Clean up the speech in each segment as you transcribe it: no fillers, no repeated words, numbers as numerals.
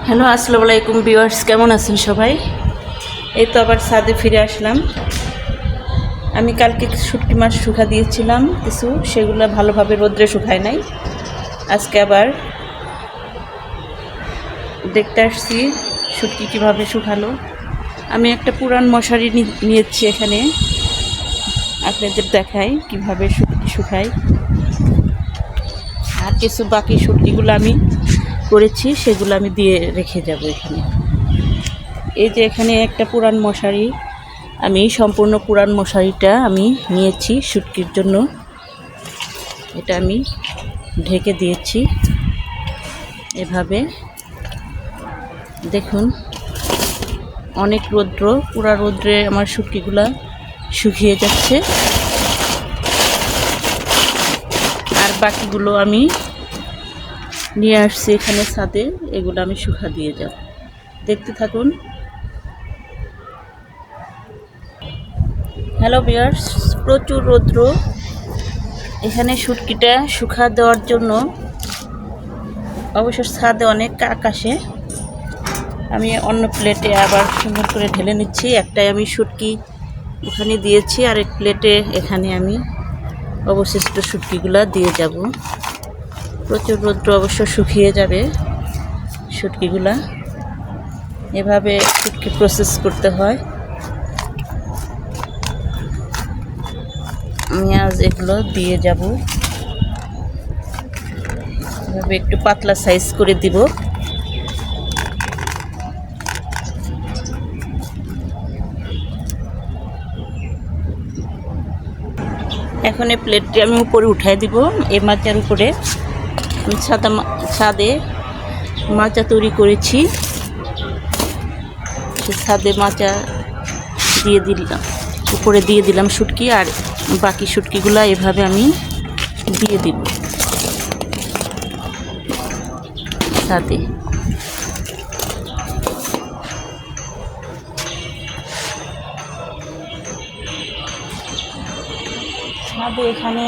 Hello, আসসালামু আলাইকুম viewers, কেমন আছেন সবাই? এই তো আবার ছাদে ফিরে আসলাম। আমি কালকে শুটকি মাছ শুকা দিয়েছিলাম কিছু, সেগুলো ভালোভাবে রোদ্রে শুকায় নাই। আজকে আবার দেখতে আসছি শুটকি কীভাবে শুকালো। আমি একটা পুরান মশারি নিয়েছি এখানে, আপনাদের দেখাই কিভাবে শুটকি শুকাই। আর কিছু বাকি শুটকিগুলো আমি করেছি, সেগুলো আমি দিয়ে রেখে যাব এখানে। এই যে এখানে একটা পুরান মশারি, আমি সম্পূর্ণ পুরান মশারিটা আমি নিয়েছি শুটকির জন্য। এটা আমি ঢেকে দিয়েছি এভাবে। দেখুন, অনেক রৌদ্র, পুরা রৌদ্রে আমার শুটকিগুলা শুকিয়ে যাচ্ছে। আর বাকিগুলো আমি নিয়ে আসছি এখানে ছাদে, এগুলো আমি শুকা দিয়ে যাব। দেখতে থাকুন। হ্যালো ভিউয়ার্স, প্রচুর রৌদ্র। এখানে শুটকিটা শুকা দেওয়ার জন্য অবশ্য ছাদে অনেক কাক আসে। আমি অন্য প্লেটে আবার সুন্দর করে ঢেলে নিচ্ছি। একটাই আমি শুটকি ওখানে দিয়েছি, আর এক প্লেটে এখানে আমি অবশিষ্ট শুটকিগুলো দিয়ে যাব। প্রচুর রৌদ্র, অবশ্য শুকিয়ে যাবে শুটকিগুলা। এভাবে শুটকি প্রসেস করতে হয়। আমি আজ এগুলো দিয়ে যাব, এভাবে একটু পাতলা সাইজ করে দিব। এখন এই প্লেটটি আমি উপরে উঠাই দিব। এই মাচার উপরে আমি ছাদে মাচা তৈরি করেছি, সে ছাদে মাচা দিয়ে দিলাম, উপরে দিয়ে দিলাম শুটকি। আর বাকি শুটকিগুলো এভাবে আমি দিয়ে দিব ছাদে। ছাদে এখানে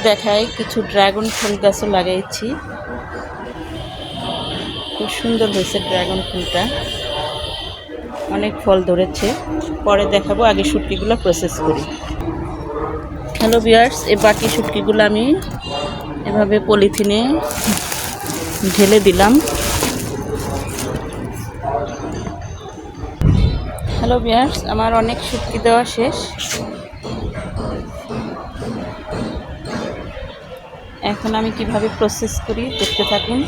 দেখাই কিছু ড্রাগন ফুল গাছও লাগাইছি, খুব সুন্দর হয়েছে ড্রাগন ফুলটা, অনেক ফল ধরেছে। পরে দেখাবো, আগে শুটকিগুলো প্রসেস করি। হ্যালো ভিউয়ার্স, এই বাকি শুটকিগুলো আমি এভাবে পলিথিনে ঢেলে দিলাম। হ্যালো ভিউয়ার্স, আমার অনেক শুটকি দেওয়া শেষ। এখন আমি কিভাবে প্রসেস করি দেখতে থাকুন।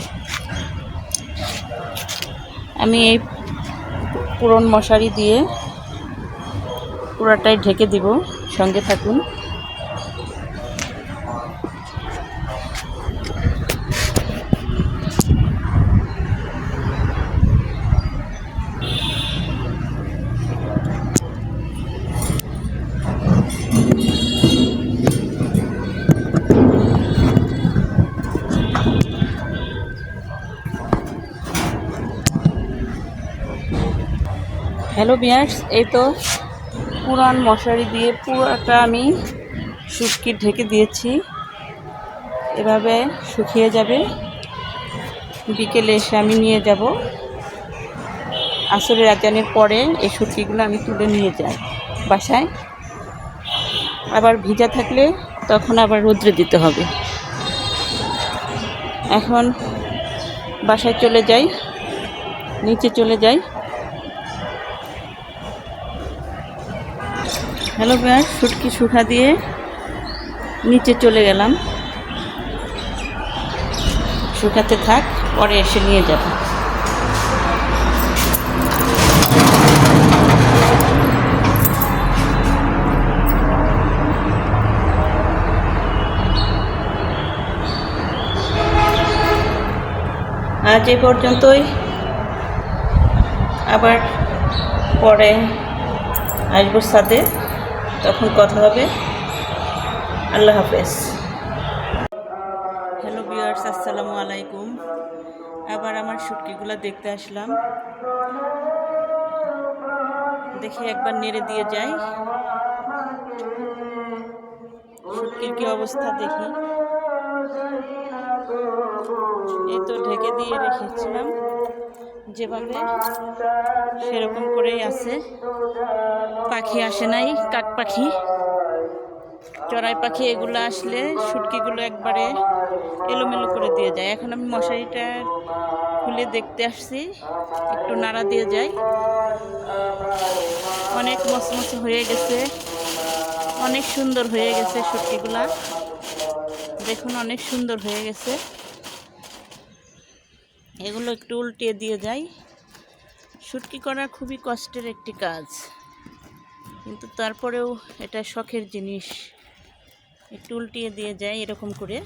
আমি এই পুরন মশারি দিয়ে পুরাটাই ঢেকে দিব, সঙ্গে থাকুন। হ্যালো ভিউয়ার্স, এই তো পুরান মশারি দিয়ে পুরোটা আমি শুটকি ঢেকে দিয়েছি। এভাবে শুকিয়ে যাবে। বিকেলে এসে আমি নিয়ে যাব। আসরের আজানের পরে এই শুটকিগুলো আমি তুলে নিয়ে যাই বাসায়। আবার ভিজা থাকলে তখন আবার রোদ্রে দিতে হবে। এখন বাসায় চলে যাই, নিচে চলে যাই। হ্যালো ভিউয়ার্স, শুটকি শুকা দিয়ে নিচে চলে গেলাম। শুকাতে থাক, পরে এসে নিয়ে যাব। আজ এ পর্যন্তই, আবার পরে আসবো সাথে, তখন কথা হবে। আল্লাহ হাফেজ। হ্যালো ভিউয়ার্স, আসসালামু আলাইকুম। আবার আমার শুটকিগুলো দেখতে আসলাম, দেখি একবার নেড়ে দিয়ে যাই শুটকির কি অবস্থা দেখি। এই তো ঢেকে দিয়ে রেখেছিলাম, যেভাবে সেরকম করেই আছে। পাখি আসে নাই, কাক পাখি, চড়াই পাখি, এগুলো আসলে শুটকিগুলো একবারে এলোমেলো করে দিয়ে যায়। এখন আমি মশারিটা খুলে দেখতে আসছি, একটু নাড়া দিয়ে যাই। অনেক মচমচে হয়ে গেছে, অনেক সুন্দর হয়ে গেছে শুটকিগুলা। দেখুন অনেক সুন্দর হয়ে গেছে। এগুলো একটু উল্টিয়ে দিয়ে যাই। শুটকি করা খুবই কষ্টের একটি কাজ, কিন্তু তারপরেও এটা শখের জিনিস। একটু উল্টিয়ে দিয়ে যাই এরকম করে।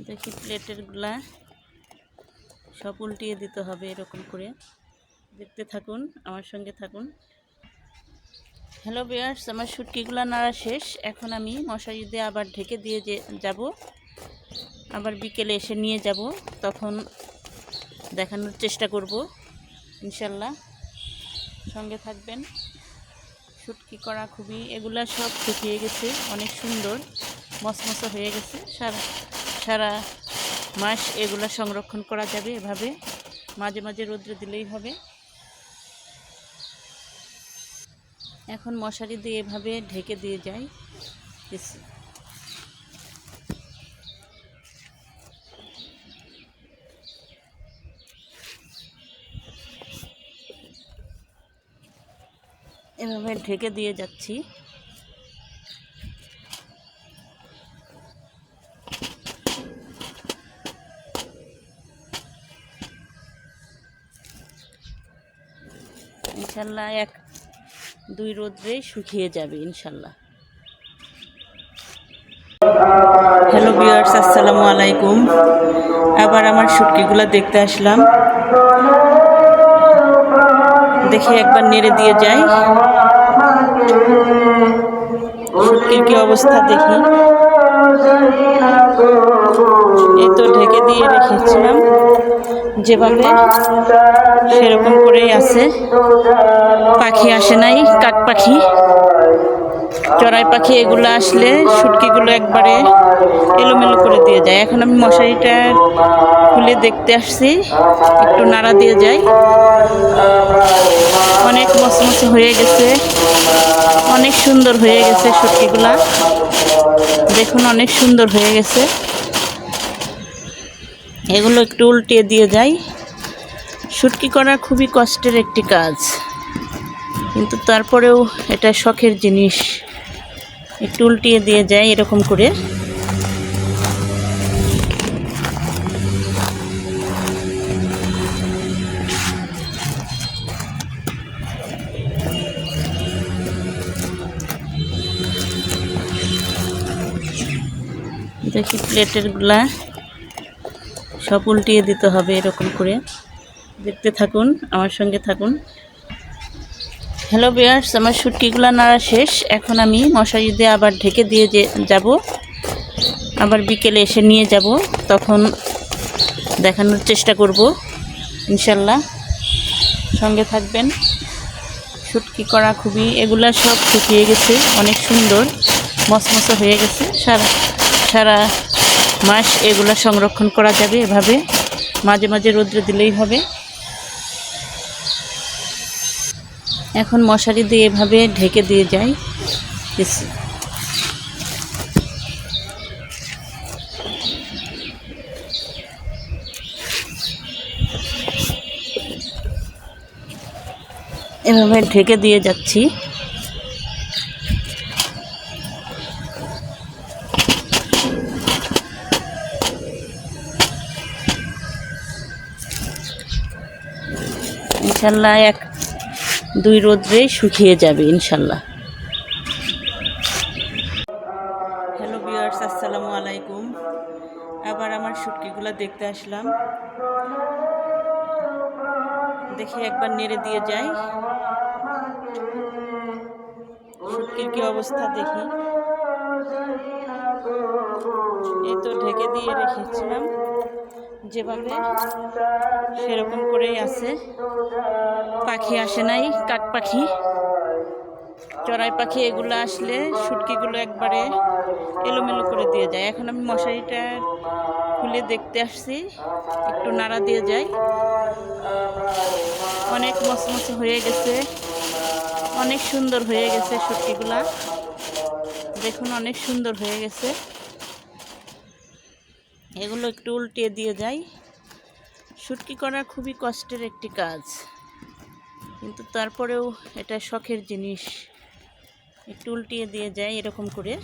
দেখি প্লেটের গুলা সব উল্টিয়ে দিতে হবে এরকম করে। দেখতে থাকুন, আমার সঙ্গে থাকুন। হ্যালো ভিউয়ার্স, আমার শুটকিগুলো নাড়া শেষ। এখন আমি মশারি দিয়ে আবার ঢেকে দিয়ে যাব। আবার বিকেলে এসে নিয়ে যাব, তখন দেখানোর চেষ্টা করব ইনশাল্লাহ। সঙ্গে থাকবেন। শুটকি করা খুবই, এগুলা সব শুকিয়ে গেছে, অনেক সুন্দর মচমচে হয়ে গেছে। সারা মাস এগুলা সংরক্ষণ করা যাবে এভাবে, মাঝে মাঝে রোদ্রে দিলেই হবে। এখন মশারি দিয়ে এভাবে ঢেকে দিয়ে যাই। এভাবে ঢেকে দিয়ে যাচ্ছি। ইনশাল্লাহ 1-2 রোদ্রে শুকিয়ে যাবে ইনশাল্লাহ। হ্যালো ভিউয়ার্স, আসসালামু আলাইকুম। আবার আমার শুটকিগুলো দেখতে আসলাম। দেখি একবার নেড়ে দিয়ে যাই, শুটকির কি অবস্থা দেখি। এই তো ঢেকে দিয়ে রেখেছিলাম, যেভাবে সেরকম করেই আছে। পাখি আসে নাই, কাক পাখি, চড়াই পাখি, এগুলো আসলে শুটকিগুলো একবারে এলোমেলো করে দিয়ে যায়। এখন আমি মশারিটা খুলে দেখতে আসছি, একটু নাড়া দিয়ে যাই। অনেক মচমচে হয়ে গেছে, অনেক সুন্দর হয়ে গেছে শুটকিগুলা। দেখুন অনেক সুন্দর হয়ে গেছে। এগুলো একটু উল্টিয়ে দিয়ে যাই। শুটকি করা খুবই কষ্টের একটি কাজ, কিন্তু তারপরেও এটা শখের জিনিস। একটু উল্টিয়ে দিয়ে যাই এরকম করে। দেখি প্লেটের গুলা সব উল্টিয়ে দিতে হবে এরকম করে। দেখতে থাকুন, আমার সঙ্গে থাকুন। হ্যালো ভিউয়ার্স, আমার শুটকিগুলো নাড়া শেষ। এখন আমি মশারি দিয়ে আবার ঢেকে দিয়ে যাব। আবার বিকেলে এসে নিয়ে যাব, তখন দেখানোর চেষ্টা করব ইনশাল্লাহ। সঙ্গে থাকবেন। শুটকি করা খুবই, এগুলা সব শুকিয়ে গেছে, অনেক সুন্দর মচমচে হয়ে গেছে। সারা মাস এগুলা সংরক্ষণ করা যাবে এভাবে, মাঝে মাঝে রোদ্রে দিলেই হবে। এখন মশারি দিয়ে এভাবে ঢেকে দিয়ে যাই। এভাবে ঢেকে দিয়ে যাচ্ছি। ইনশাল্লাহ 1-2 রোদ্রে শুকিয়ে যাবে ইনশাল্লাহ। হ্যালো ভিউয়ার্স, আসসালামু আলাইকুম। আবার আমার শুটকিগুলো দেখতে আসলাম। দেখি একবার নেড়ে দিয়ে যাই, শুটকির কি অবস্থা দেখি। এই তো ঢেকে দিয়ে রেখেছিলাম, যেভাবে সেরকম করেই আছে। পাখি আসে নাই, কাক পাখি, চড়াই পাখি, এগুলো আসলে শুটকিগুলো একবারে এলোমেলো করে দিয়ে যায়। এখন আমি মশারিটা খুলে দেখতে আসছি, একটু নাড়া দিয়ে যাই। অনেক মচমচে হয়ে গেছে, অনেক সুন্দর হয়ে গেছে শুটকিগুলা। দেখুন অনেক সুন্দর হয়ে গেছে। এগুলো একটু উল্টিয়ে দিয়ে যাই। শুটকি করা খুবই কষ্টের একটি কাজ, কিন্তু তারপরেও এটা শখের জিনিস। একটু উল্টিয়ে দিয়ে যাই এরকম করে।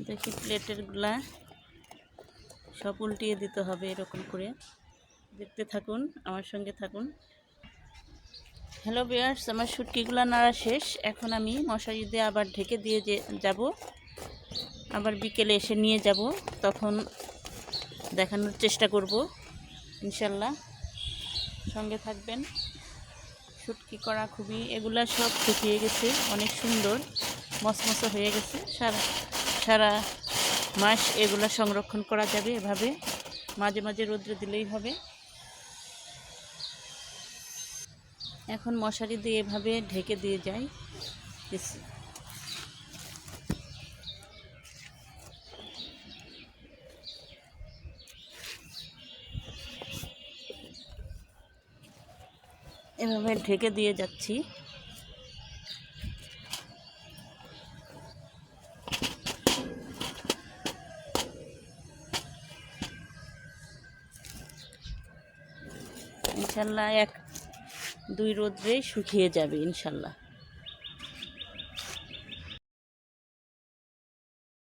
দেখি প্লেটের গুলা সব উল্টিয়ে দিতে হবে এরকম করে। দেখতে থাকুন, আমার সঙ্গে থাকুন। হ্যালো ভিউয়ার্স, আমার শুটকিগুলো নাড়া শেষ। এখন আমি মশারি দিয়ে আবার ঢেকে দিয়ে যাব। আবার বিকেলে এসে নিয়ে যাব, তখন দেখানোর চেষ্টা করব ইনশাল্লাহ। সঙ্গে থাকবেন। শুটকি করা খুবই, এগুলা সব শুকিয়ে গেছে, অনেক সুন্দর মচমচে হয়ে গেছে। সারা মাস এগুলা সংরক্ষণ করা যাবে এভাবে, মাঝে মাঝে রোদ্রে দিলেই হবে। এখন মশারি দিয়ে এভাবে ঢেকে দিয়ে যাই। এভাবে ঢেকে দিয়ে যাচ্ছি। ইনশাল্লাহ 1-2 রোদ্রে শুকিয়ে যাবে ইনশাল্লাহ।